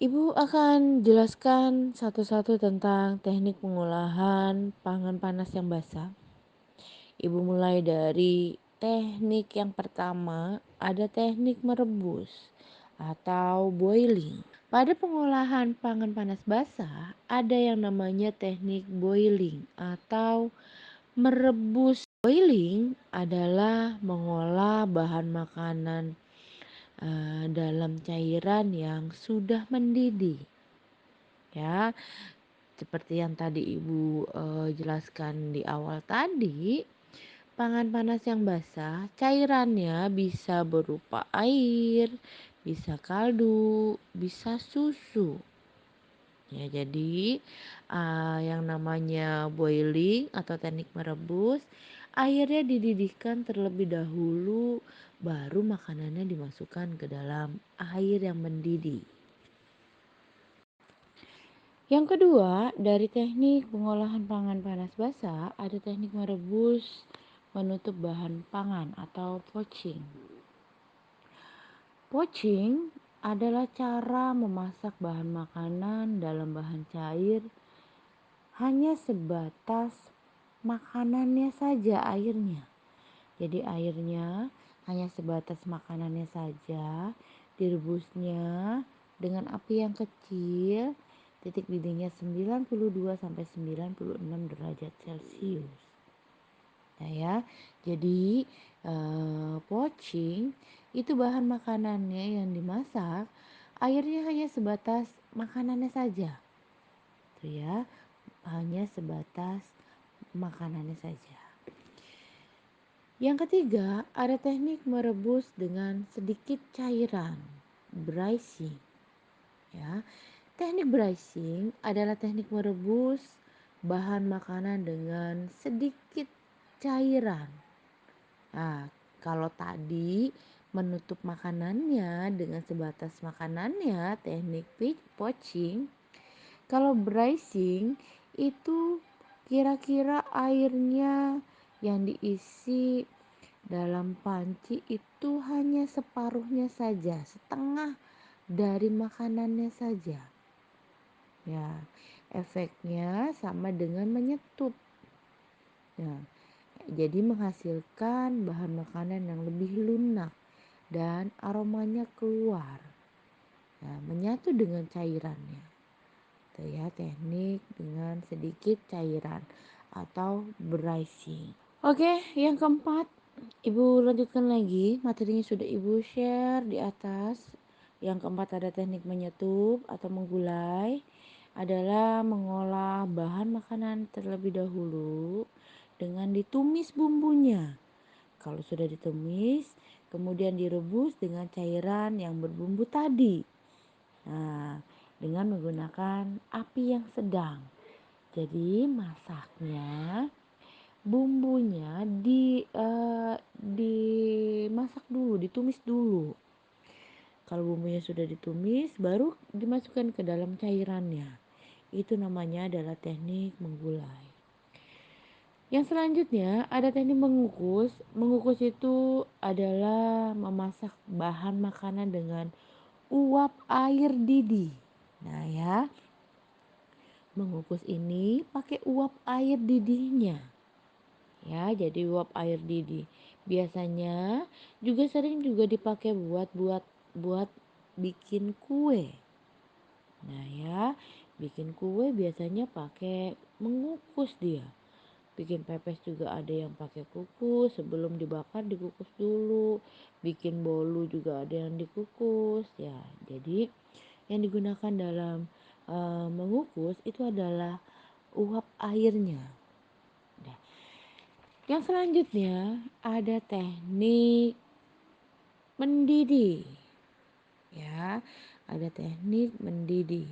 Ibu akan jelaskan satu-satu tentang teknik pengolahan pangan panas yang basah. Ibu mulai dari teknik yang pertama, ada teknik merebus atau boiling. Pada pengolahan pangan panas basah, ada yang namanya teknik boiling atau merebus. Boiling adalah mengolah bahan makanan dalam cairan yang sudah mendidih. Ya, seperti yang tadi Ibu jelaskan di awal tadi, pangan panas yang basah, cairannya bisa berupa air, bisa kaldu, bisa susu. Ya, jadi yang namanya boiling atau teknik merebus, airnya dididihkan terlebih dahulu, baru makanannya dimasukkan ke dalam air yang mendidih. Yang kedua, dari teknik pengolahan pangan panas basah, ada teknik merebus menutup bahan pangan atau poaching. Poaching adalah cara memasak bahan makanan dalam bahan cair hanya sebatas makanannya saja airnya. Jadi airnya hanya sebatas makanannya saja, direbusnya dengan api yang kecil, titik didihnya 92 sampai 96 derajat Celcius. Nah ya, jadi poaching itu bahan makanannya yang dimasak, airnya hanya sebatas makanannya saja. Tuh ya, hanya sebatas makanannya saja. Yang ketiga, ada teknik merebus dengan sedikit cairan, braising. Ya, teknik braising adalah teknik merebus bahan makanan dengan sedikit cairan. Nah, kalau tadi menutup makanannya dengan sebatas makanannya, teknik poaching. Kalau braising itu kira-kira airnya yang diisi dalam panci itu hanya separuhnya saja, setengah dari makanannya saja. Ya, efeknya sama dengan menyetup. Ya, jadi menghasilkan bahan makanan yang lebih lunak dan aromanya keluar. Nah, menyatu dengan cairannya. Itu ya, teknik dengan sedikit cairan atau braising. Oke, yang keempat, Ibu lanjutkan lagi. Materinya sudah Ibu share di atas. Yang keempat ada teknik menyetup atau menggulai, adalah mengolah bahan makanan terlebih dahulu dengan ditumis bumbunya. Kalau sudah ditumis, kemudian direbus dengan cairan yang berbumbu tadi. Nah, dengan menggunakan api yang sedang. Jadi masaknya bumbunya dimasak dulu, ditumis dulu. Kalau bumbunya sudah ditumis, baru dimasukkan ke dalam cairannya. Itu namanya adalah teknik menggulai. Yang selanjutnya ada teknik mengukus. Mengukus itu adalah memasak bahan makanan dengan uap air didih. Nah ya, mengukus ini pakai uap air didihnya. Ya, jadi uap air didih. Biasanya juga sering dipakai buat bikin kue. Nah ya, bikin kue biasanya pakai mengukus dia. Bikin pepes juga ada yang pakai kukus, sebelum dibakar dikukus dulu. Bikin bolu juga ada yang dikukus ya. Jadi yang digunakan dalam mengukus itu adalah uap airnya. Nah, yang selanjutnya ada teknik mendidih. Ya, ada teknik mendidih.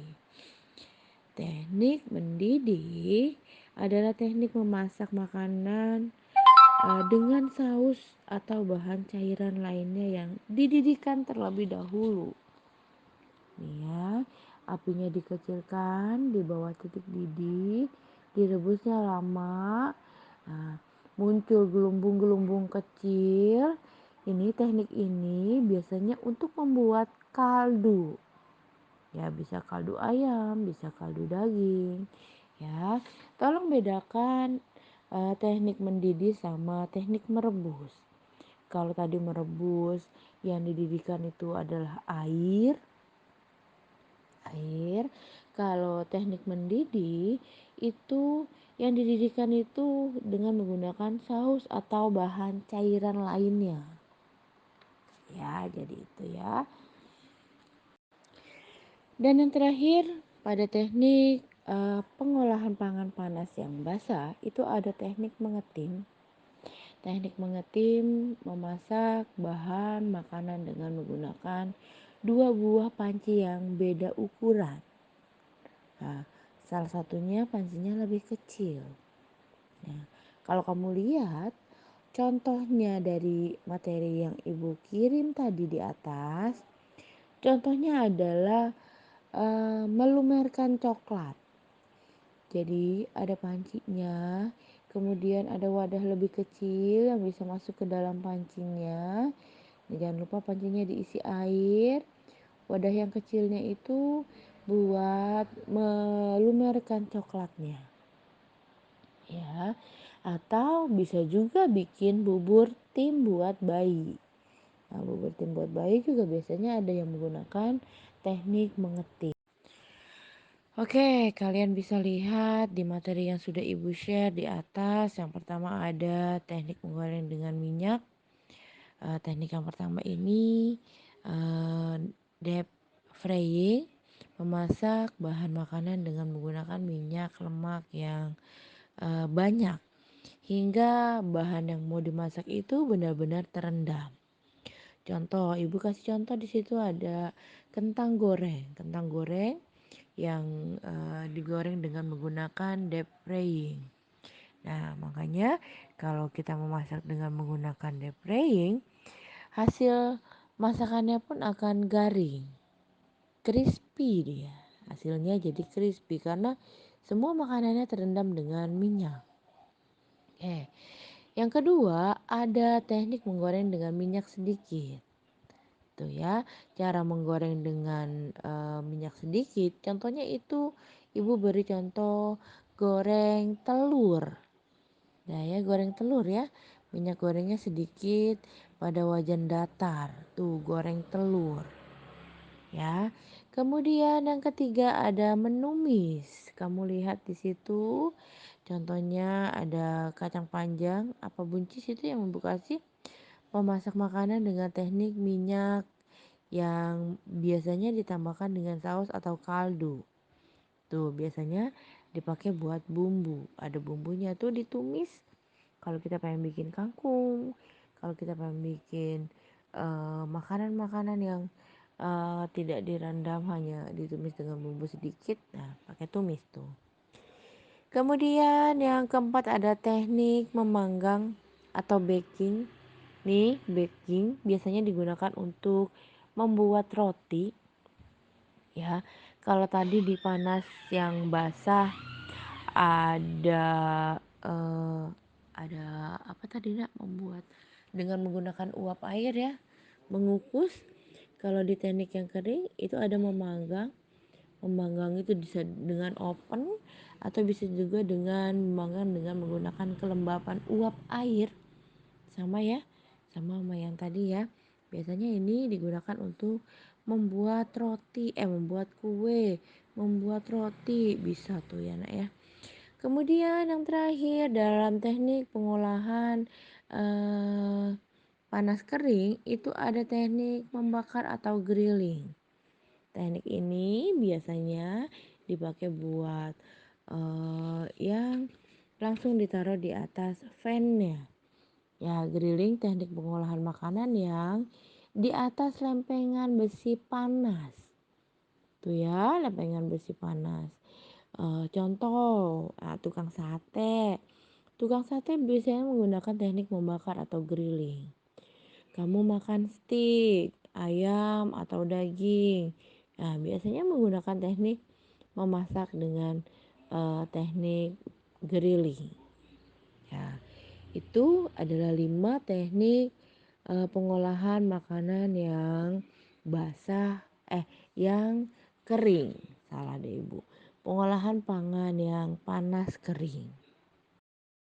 Teknik mendidih adalah teknik memasak makanan dengan saus atau bahan cairan lainnya yang dididihkan terlebih dahulu. Nih ya, apinya dikecilkan di bawah titik didih, direbusnya lama. Nah, muncul gelumbung-gelumbung kecil. Teknik ini biasanya untuk membuat kaldu. Ya bisa kaldu ayam, bisa kaldu daging. Ya, tolong bedakan teknik mendidih sama teknik merebus. Kalau tadi merebus yang dididihkan itu adalah air. Kalau teknik mendidih itu yang dididihkan itu dengan menggunakan saus atau bahan cairan lainnya. Ya, jadi itu ya. Dan yang terakhir, pada teknik pengolahan pangan panas yang basah itu ada teknik mengetim. Teknik mengetim memasak bahan makanan dengan menggunakan dua buah panci yang beda ukuran. Nah, salah satunya pancinya lebih kecil. Nah, kalau kamu lihat contohnya dari materi yang ibu kirim tadi di atas, contohnya adalah melumerkan coklat. Jadi ada pancinya, kemudian ada wadah lebih kecil yang bisa masuk ke dalam pancinya. Jangan lupa pancinya diisi air. Wadah yang kecilnya itu buat melumerkan coklatnya. Ya, atau bisa juga bikin bubur tim buat bayi. Nah, bubur tim buat bayi juga biasanya ada yang menggunakan teknik mengetik. Oke, kalian bisa lihat di materi yang sudah Ibu share di atas. Yang pertama ada teknik menggoreng dengan minyak. Teknik yang pertama ini deep frying, memasak bahan makanan dengan menggunakan minyak lemak yang banyak hingga bahan yang mau dimasak itu benar-benar terendam. Contoh, Ibu kasih contoh di situ ada kentang goreng. Kentang goreng yang digoreng dengan menggunakan deep frying. Nah, makanya kalau kita memasak dengan menggunakan deep frying, hasil masakannya pun akan garing, crispy dia. Hasilnya jadi crispy karena semua makanannya terendam dengan minyak. Yang kedua, ada teknik menggoreng dengan minyak sedikit. Tuh ya, cara menggoreng dengan minyak sedikit. Contohnya itu Ibu beri contoh goreng telur. Nah ya, goreng telur ya. Minyak gorengnya sedikit pada wajan datar. Tuh, goreng telur. Ya. Kemudian yang ketiga ada menumis. Kamu lihat di situ. Contohnya ada kacang panjang, apa buncis itu yang Ibu kasih. Memasak makanan dengan teknik minyak yang biasanya ditambahkan dengan saus atau kaldu. Tuh, biasanya dipakai buat bumbu. Ada bumbunya tuh ditumis. Kalau kita pengen bikin kangkung, kalau kita pengen bikin makanan-makanan yang tidak direndam hanya ditumis dengan bumbu sedikit, nah pakai tumis tuh. Kemudian yang keempat ada teknik memanggang atau baking. Nih, baking biasanya digunakan untuk membuat roti. Ya, kalau tadi di panas yang basah ada eh, ada apa tadi nak membuat dengan menggunakan uap air ya, mengukus. Kalau di teknik yang kering itu ada memanggang. Memanggang itu bisa dengan oven atau bisa juga dengan memanggang dengan menggunakan kelembapan uap air. Sama ya, sama yang tadi ya. Biasanya ini digunakan untuk membuat roti, membuat kue, membuat roti bisa tuh ya nak ya. Kemudian yang terakhir dalam teknik pengolahan panas kering itu ada teknik membakar atau grilling. Teknik ini biasanya dipakai buat yang langsung ditaruh di atas fan-nya. Ya, grilling teknik pengolahan makanan yang di atas lempengan besi panas. Tuh ya, lempengan besi panas. Contoh, tukang sate. Tukang sate biasanya menggunakan teknik membakar atau grilling. Kamu makan steak, ayam atau daging. Nah, biasanya menggunakan teknik memasak dengan teknik grilling. Ya, itu adalah 5 teknik pengolahan makanan yang basah, yang kering, salah deh Ibu. Pengolahan pangan yang panas kering.